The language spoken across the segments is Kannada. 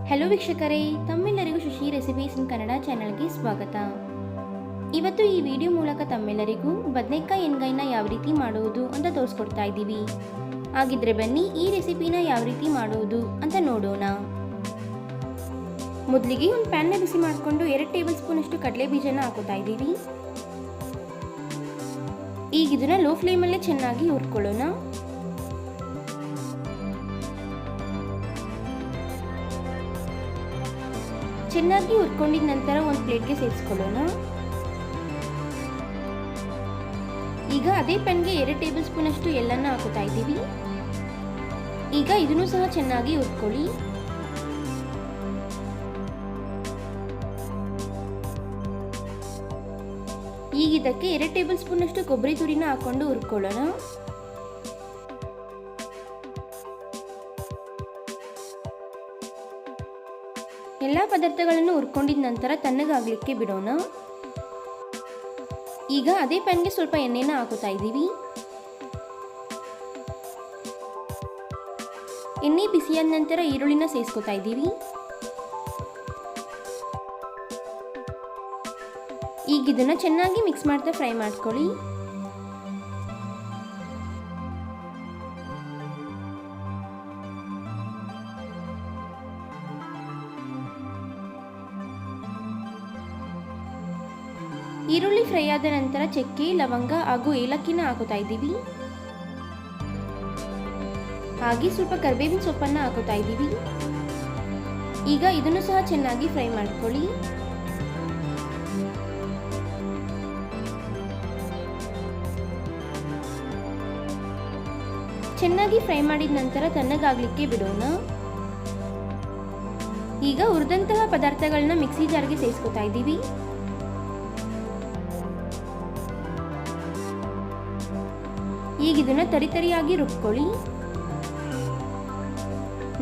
ಹಲೋ ವೀಕ್ಷಕರೇ, ತಮ್ಮೆಲ್ಲರಿಗೂ ಶಶಿ ರೆಸಿಪೀಸ್ ಇನ್ ಕನ್ನಡ ಚಾನಲ್ಗೆ ಸ್ವಾಗತ. ಇವತ್ತು ಈ ವಿಡಿಯೋ ಮೂಲಕ ತಮ್ಮೆಲ್ಲರಿಗೂ ಬದನೆಕಾಯಿ ಎಣ್ಗಾಯಿನ ಯಾವ ರೀತಿ ಮಾಡುವುದು ಅಂತ ತೋರಿಸ್ಕೊಡ್ತಾ ಇದ್ದೀವಿ. ಹಾಗಿದ್ರೆ ಬನ್ನಿ ಈ ರೆಸಿಪಿನ ಯಾವ ರೀತಿ ಮಾಡುವುದು ಅಂತ ನೋಡೋಣ. ಮೊದಲಿಗೆ ಒಂದು ಪ್ಯಾನ್ನ ಬಿಸಿ ಮಾಡಿಕೊಂಡು 2 ಟೇಬಲ್ ಸ್ಪೂನ್ ಅಷ್ಟು ಕಡಲೆ ಬೀಜನ ಹಾಕೋತಾ ಇದ್ದೀವಿ. ಈಗ ಇದನ್ನ ಲೋ ಫ್ಲೇಮಲ್ಲೇ ಚೆನ್ನಾಗಿ ಹುರ್ಕೊಳ್ಳೋಣ. ಚೆನ್ನಾಗಿ ಹುರ್ಕೊಂಡಿದ ನಂತರ ಒಂದು ಪ್ಲೇಟ್ಗೆ ಸೇರಿಸ್ಕೊಳ್ಳೋಣ. ಈಗ ಅದೇ ಪ್ಯಾನ್ಗೆ 2 ಟೇಬಲ್ ಸ್ಪೂನ್ ಅಷ್ಟು ಎಳ್ಳನ್ನ ಹಾಕೋತಾ ಇದ್ದೀವಿ. ಈಗ ಇದನ್ನು ಸಹ ಚೆನ್ನಾಗಿ ಹುರ್ಕೊಳ್ಳಿ. ಈಗ ಇದಕ್ಕೆ 2 ಟೇಬಲ್ ಸ್ಪೂನ್ ಅಷ್ಟು ಕೊಬ್ಬರಿ ತುರಿನ ಹಾಕೊಂಡು ಹುರ್ಕೊಳ್ಳೋಣ. ಎಲ್ಲ ಪದಾರ್ಥಗಳನ್ನು ಹುರ್ಕೊಂಡಿದ ನಂತರ ತಣ್ಣಗಾಗಲಿಕ್ಕೆ ಬಿಡೋಣ. ಈಗ ಅದೇ ಪ್ಯಾನ್ಗೆ ಸ್ವಲ್ಪ ಎಣ್ಣೆನ ಹಾಕೋತಾ ಇದ್ದೀವಿ. ಎಣ್ಣೆ ಬಿಸಿಯಾದ ನಂತರ ಈರುಳ್ಳಿನ ಸೇರಿಸ್ಕೊತಾ ಇದ್ದೀವಿ. ಈಗ ಇದನ್ನ ಚೆನ್ನಾಗಿ ಮಿಕ್ಸ್ ಮಾಡ್ತಾ ಫ್ರೈ ಮಾಡ್ಕೊಳ್ಳಿ. ಈರುಳ್ಳಿ ಫ್ರೈ ಆದ ನಂತರ ಚಕ್ಕೆ, ಲವಂಗ ಹಾಗೂ ಏಲಕ್ಕಿನ ಹಾಕೋತಾ ಇದ್ದೀವಿ. ಹಾಗೆ ಸ್ವಲ್ಪ ಕರಿಬೇವಿನ ಸೊಪ್ಪನ್ನ ಹಾಕೋತಾ ಇದ್ದೀವಿ. ಈಗ ಇದನ್ನು ಸಹ ಚೆನ್ನಾಗಿ ಫ್ರೈ ಮಾಡ್ಕೊಳ್ಳಿ. ಚೆನ್ನಾಗಿ ಫ್ರೈ ಮಾಡಿದ ನಂತರ ತಣ್ಣಗಾಗ್ಲಿಕ್ಕೆ ಬಿಡೋಣ. ಈಗ ಹುರಿದಂತಹ ಪದಾರ್ಥಗಳನ್ನ ಮಿಕ್ಸಿ ಜಾರ್ಗೆ ಸೇರಿಸ್ಕೊತಾ ಇದ್ದೀವಿ. ಈಗ ಇದನ್ನ ತರಿತರಿಯಾಗಿ ರುಬ್ಕೊಳ್ಳಿ.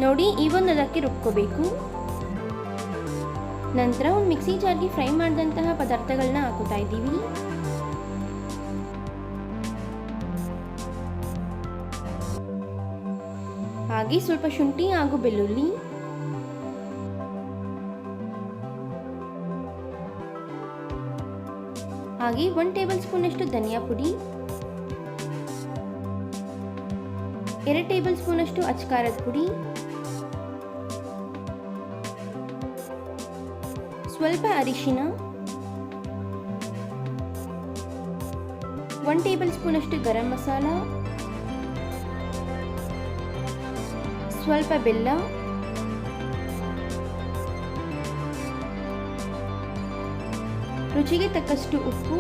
ನೋಡಿ, ಈ ಒಂದು ಅದಕ್ಕೆ ರುಬ್ಕೋಬೇಕು. ನಂತರ ಒಂದು ಮಿಕ್ಸಿ ಜಾರ್ಗೆ ಫ್ರೈ ಮಾಡಿದಂತಹ ಪದಾರ್ಥಗಳನ್ನ ಹಾಕೋತಾ ಇದ್ದೀವಿ. ಹಾಗೆ ಸ್ವಲ್ಪ ಶುಂಠಿ ಹಾಗೂ ಬೆಳ್ಳುಳ್ಳಿ, ಹಾಗೆ 1 ಟೇಬಲ್ ಸ್ಪೂನ್ ಅಷ್ಟು ಧನಿಯಾ ಪುಡಿ, 2 ಟೇಬಲ್ ಸ್ಪೂನ್ ಅಷ್ಟು ಅಚ್ಕಾರದ ಪುಡಿ, ಸ್ವಲ್ಪ ಅರಿಶಿನ, 1 ಟೇಬಲ್ ಸ್ಪೂನ್ ಅಷ್ಟು ಗರಂ ಮಸಾಲ, ಸ್ವಲ್ಪ ಬೆಲ್ಲ, ರುಚಿಗೆ ತಕ್ಕಷ್ಟು ಉಪ್ಪು,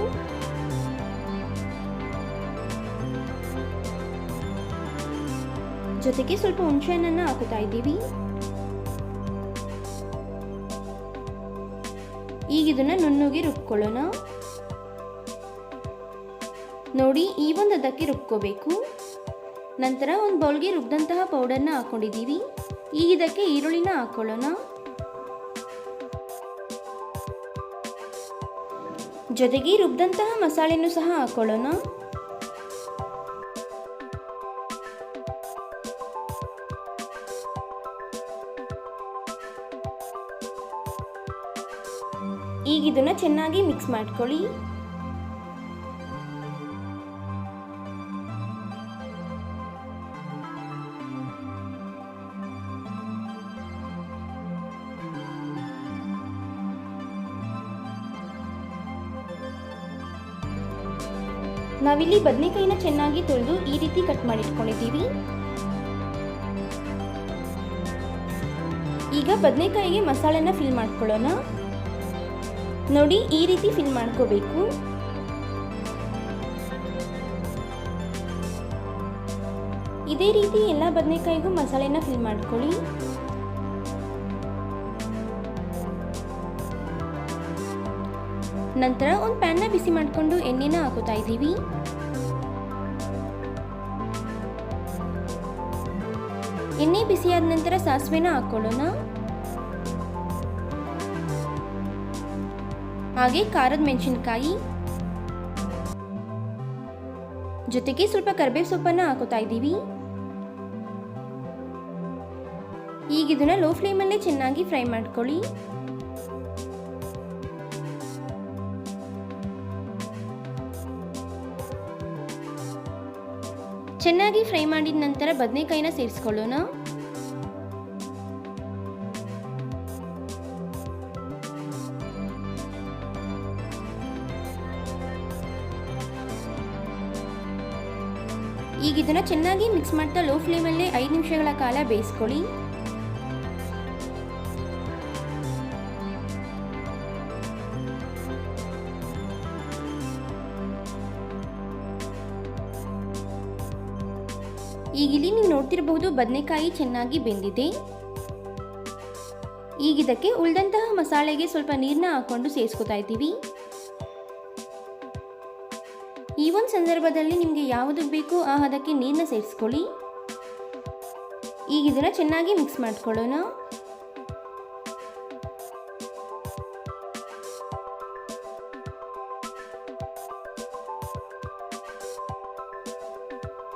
ಜೊತೆಗೆ ಸ್ವಲ್ಪ ಹುಣಸೆಹಣ್ಣನ್ನ ಹಾಕೋತಾ ಇದ್ದೀವಿ. ಈಗ ಇದನ್ನ ನುಣ್ಣಗೆ ರುಬ್ಕೊಳ್ಳೋಣ. ನೋಡಿ, ಈ ಒಂದು ಅದಕ್ಕೆ ರುಬ್ಕೋಬೇಕು. ನಂತರ ಒಂದು ಬೌಲ್ಗೆ ರುಬ್ಬಿದಂತಹ ಪೌಡರ್ನ ಹಾಕೊಂಡಿದ್ದೀವಿ. ಈಗ ಇದಕ್ಕೆ ಈರುಳ್ಳಿನ ಹಾಕೊಳ್ಳೋಣ. ಜೊತೆಗೆ ರುಬ್ಬಿದಂತಹ ಮಸಾಲೆನೂ ಸಹ ಹಾಕೊಳ್ಳೋಣ. ಈಗ ಇದನ್ನ ಚೆನ್ನಾಗಿ ಮಿಕ್ಸ್ ಮಾಡ್ಕೊಳ್ಳಿ. ನಾವಿಲ್ಲಿ ಬದನೆಕಾಯಿನ ಚೆನ್ನಾಗಿ ತೊಳೆದು ಈ ರೀತಿ ಕಟ್ ಮಾಡಿ ಇಟ್ಕೊಂಡಿದ್ದೀವಿ. ಈಗ ಬದನೆಕಾಯಿಗೆ ಮಸಾಲೆನ ಫಿಲ್ ಮಾಡ್ಕೊಳ್ಳೋಣ. ನೋಡಿ, ಈ ರೀತಿ ಫಿಲ್ ಮಾಡ್ಕೋಬೇಕು. ಇದೇ ರೀತಿ ಎಲ್ಲ ಬದನೆಕಾಯಿಗೂ ಮಸಾಲೆನ ಫಿಲ್ ಮಾಡ್ಕೊಳ್ಳಿ. ನಂತರ ಒಂದು ಪ್ಯಾನ್ನ ಬಿಸಿ ಮಾಡಿಕೊಂಡು ಎಣ್ಣೆನ ಹಾಕೋತಾ ಇದ್ದೀವಿ. ಎಣ್ಣೆ ಬಿಸಿಯಾದ ನಂತರ ಸಾಸಿವೆನ ಹಾಕೊಳ್ಳೋಣ. ಹಾಗೆ ಖಾರದ ಮೆಣಸಿನಕಾಯಿ, ಜೊತೆಗೆ ಸ್ವಲ್ಪ ಕರಿಬೇವು ಸೊಪ್ಪನ್ನ ಹಾಕೋತಾ ಇದ್ದೀವಿ. ಈಗ ಈಗ ಇದನ್ನು ಲೋ ಫ್ಲೇಮಲ್ಲೇ ಚೆನ್ನಾಗಿ ಫ್ರೈ ಮಾಡ್ಕೊಳ್ಳಿ. ಚೆನ್ನಾಗಿ ಫ್ರೈ ಮಾಡಿದ ನಂತರ ಬದನೆಕಾಯಿನ ಸೇರಿಸ್ಕೊಳ್ಳೋಣ. ಈಗ ಇದನ್ನು ಚೆನ್ನಾಗಿ ಮಿಕ್ಸ್ ಮಾಡ್ತಾ ಲೋ ಫ್ಲೇಮಲ್ಲೇ 5 ನಿಮಿಷಗಳ ಕಾಲ ಬೇಯಿಸ್ಕೊಳ್ಳಿ. ಈಗ ಇಲ್ಲಿ ನೀವು ನೋಡ್ತಿರಬಹುದು ಬದನೆಕಾಯಿ ಚೆನ್ನಾಗಿ ಬೆಂದಿದೆ. ಈಗ ಇದಕ್ಕೆ ಉಳಿದಂತಹ ಮಸಾಲೆಗೆ ಸ್ವಲ್ಪ ನೀರನ್ನ ಹಾಕೊಂಡು ಸೇರಿಸ್ಕೊತಾ ಇದ್ದೀವಿ. ಈ ಒಂದು ಸಂದರ್ಭದಲ್ಲಿ ನಿಮಗೆ ಯಾವುದು ಬೇಕೋ ಆ ಹದಕ್ಕೆ ನೀರನ್ನ ಸೇರಿಸ್ಕೊಳ್ಳಿ. ಈಗ ಇದನ್ನು ಚೆನ್ನಾಗಿ ಮಿಕ್ಸ್ ಮಾಡ್ಕೊಳ್ಳೋಣ.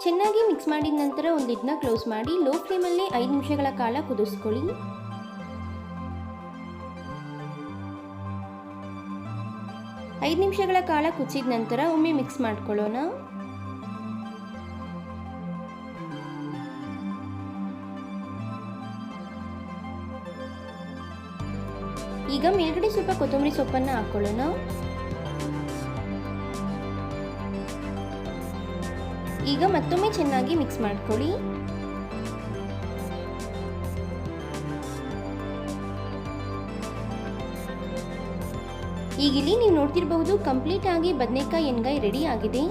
ಚೆನ್ನಾಗಿ ಮಿಕ್ಸ್ ಮಾಡಿದ ನಂತರ ಒಂದು ಲಿಡ್ನ ಕ್ಲೋಸ್ ಮಾಡಿ ಲೋ ಫ್ಲೇಮಲ್ಲಿ 5 ನಿಮಿಷಗಳ ಕಾಲ ಕುದಿಸ್ಕೊಳ್ಳಿ. ಐದು ನಿಮಿಷಗಳ ಕಾಲ ಕುದಿಸಿದ ನಂತರ ಒಮ್ಮೆ ಮಿಕ್ಸ್ ಮಾಡ್ಕೊಳ್ಳೋಣ. ಈಗ ಮೇಲ್ಗಡೆ ಸ್ವಲ್ಪ ಕೊತ್ತಂಬರಿ ಸೊಪ್ಪನ್ನು ಹಾಕೊಳ್ಳೋಣ. ಈಗ ಮತ್ತೊಮ್ಮೆ ಚೆನ್ನಾಗಿ ಮಿಕ್ಸ್ ಮಾಡ್ಕೊಳ್ಳಿ. ಈಗ ಇಲ್ಲಿ ನೀವು ನೋಡ್ತಿರಬಹುದು ಕಂಪ್ಲೀಟ್ ಆಗಿ ಬದನೆಕಾಯಿ ಎಣ್ಗಾಯಿ ರೆಡಿ ಆಗಿದೆ.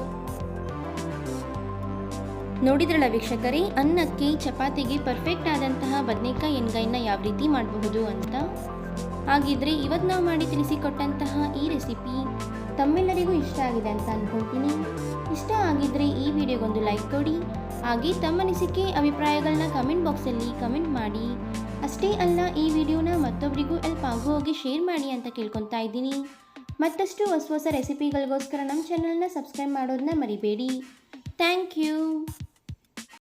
ನೋಡಿದ್ರಲ್ಲ ವೀಕ್ಷಕರೇ, ಅನ್ನಕ್ಕೆ ಚಪಾತಿಗೆ ಪರ್ಫೆಕ್ಟ್ ಆದಂತಹ ಬದನೆಕಾಯಿ ಎಣ್ಗಾಯಿನ ಯಾವ ರೀತಿ ಮಾಡಬಹುದು ಅಂತ. ಹಾಗಿದ್ರೆ ಇವತ್ತು ನಾವು ಮಾಡಿ ತಿಳಿಸಿಕೊಟ್ಟಂತಹ ಈ ರೆಸಿಪಿ ತಮ್ಮೆಲ್ಲರಿಗೂ ಇಷ್ಟ ಆಗಿದೆ ಅಂತ ಅನ್ಕೊಳ್ತೀನಿ. ಇಷ್ಟ ಆಗಿದ್ರೆ ಈ ವಿಡಿಯೋಗೊಂದು ಲೈಕ್ ಕೊಡಿ. ಹಾಗೆ ತಮ್ಮ ಅನಿಸಿಕೆ ಅಭಿಪ್ರಾಯಗಳನ್ನ ಕಮೆಂಟ್ ಬಾಕ್ಸಲ್ಲಿ ಕಮೆಂಟ್ ಮಾಡಿ. ಅಷ್ಟೇ ಅಲ್ಲ, ಈ ವಿಡಿಯೋನ ಮತ್ತೊಬ್ಬರಿಗೂ ಹೆಲ್ಪ್ ಆಗೋ ಹಾಗೆ ಶೇರ್ ಮಾಡಿ ಅಂತ ಕೇಳ್ಕೊತಾ ಇದ್ದೀನಿ. ಮತ್ತಷ್ಟು ಹೊಸ ಹೊಸ ರೆಸಿಪಿಗಳಿಗೋಸ್ಕರ ನಮ್ಮ ಚಾನಲ್ನ ಸಬ್ಸ್ಕ್ರೈಬ್ ಮಾಡೋದನ್ನ ಮರಿಬೇಡಿ. Thank you.